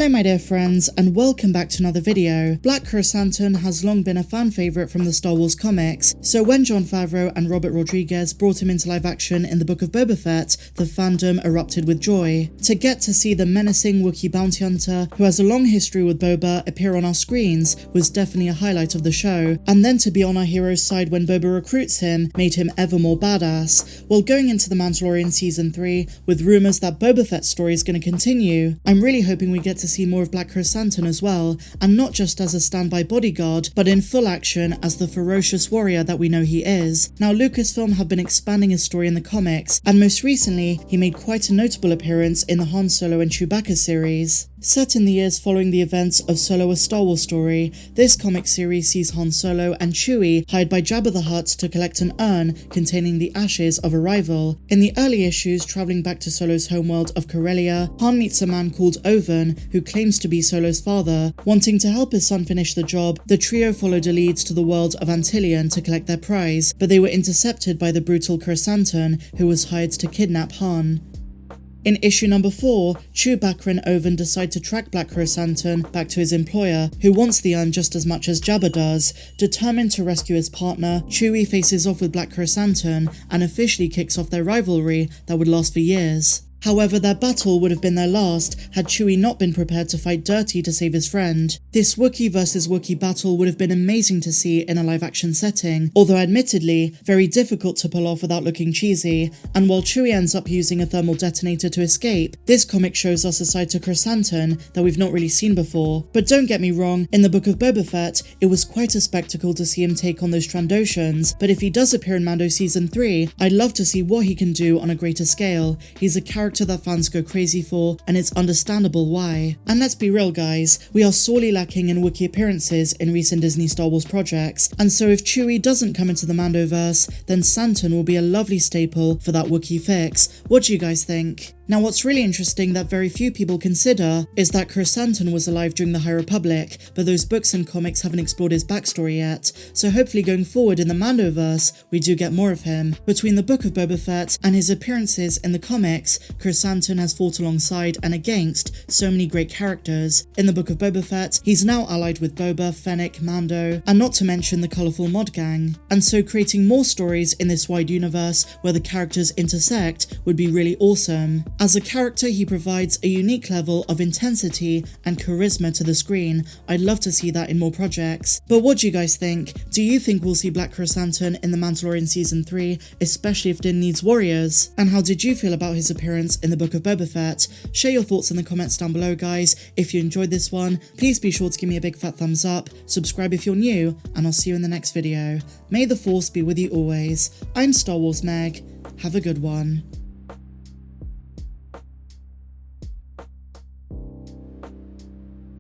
Hello my dear friends, and welcome back to another video. Black Krrsantan has long been a fan favourite from the Star Wars comics, so when Jon Favreau and Robert Rodriguez brought him into live action in the Book of Boba Fett, the fandom erupted with joy. To get to see the menacing Wookiee bounty hunter, who has a long history with Boba, appear on our screens was definitely a highlight of the show, and then to be on our hero's side when Boba recruits him made him ever more badass. While going into The Mandalorian Season 3, with rumours that Boba Fett's story is going to continue, I'm really hoping we get to see more of Black Krrsantan as well, and not just as a standby bodyguard, but in full action as the ferocious warrior that we know he is. Now, Lucasfilm have been expanding his story in the comics, and most recently, he made quite a notable appearance in the Han Solo and Chewbacca series. Set in the years following the events of Solo: A Star Wars Story, this comic series sees Han Solo and Chewie hired by Jabba the Hutt to collect an urn containing the ashes of a rival. In the early issues, travelling back to Solo's homeworld of Corellia, Han meets a man called Owen, who claims to be Solo's father. Wanting to help his son finish the job, the trio followed a lead to the world of Antilion to collect their prize, but they were intercepted by the brutal Krrsantan, who was hired to kidnap Han. In issue number 4, Chewbacca and Owen decide to track Black Krrsantan back to his employer, who wants the urn just as much as Jabba does. Determined to rescue his partner, Chewie faces off with Black Krrsantan and officially kicks off their rivalry that would last for years. However, their battle would have been their last had Chewie not been prepared to fight dirty to save his friend. This Wookiee versus Wookiee battle would have been amazing to see in a live-action setting, although admittedly, very difficult to pull off without looking cheesy, and while Chewie ends up using a thermal detonator to escape, this comic shows us a side to Krrsantan that we've not really seen before. But don't get me wrong, in the Book of Boba Fett, it was quite a spectacle to see him take on those Trandoshans, but if he does appear in Mando Season 3, I'd love to see what he can do on a greater scale. He's a character that fans go crazy for, and it's understandable why. And let's be real guys, we are sorely lacking in Wookiee appearances in recent Disney Star Wars projects, and so if Chewie doesn't come into the Mandoverse, then Santan will be a lovely staple for that Wookiee fix. What do you guys think? Now, what's really interesting that very few people consider is that Krrsantan was alive during the High Republic, but those books and comics haven't explored his backstory yet, so hopefully going forward in the Mandoverse, we do get more of him. Between the Book of Boba Fett and his appearances in the comics, Krrsantan has fought alongside and against so many great characters. In the Book of Boba Fett, he's now allied with Boba, Fennec, Mando, and not to mention the colourful mod gang. And so creating more stories in this wide universe where the characters intersect would be really awesome. As a character, he provides a unique level of intensity and charisma to the screen. I'd love to see that in more projects. But what do you guys think? Do you think we'll see Black Krrsantan in The Mandalorian Season 3, especially if Din needs warriors? And how did you feel about his appearance in the Book of Boba Fett? Share your thoughts in the comments down below guys. If you enjoyed this one, please be sure to give me a big fat thumbs up, subscribe if you're new, and I'll see you in the next video. May the Force be with you always. I'm Star Wars Meg. Have a good one.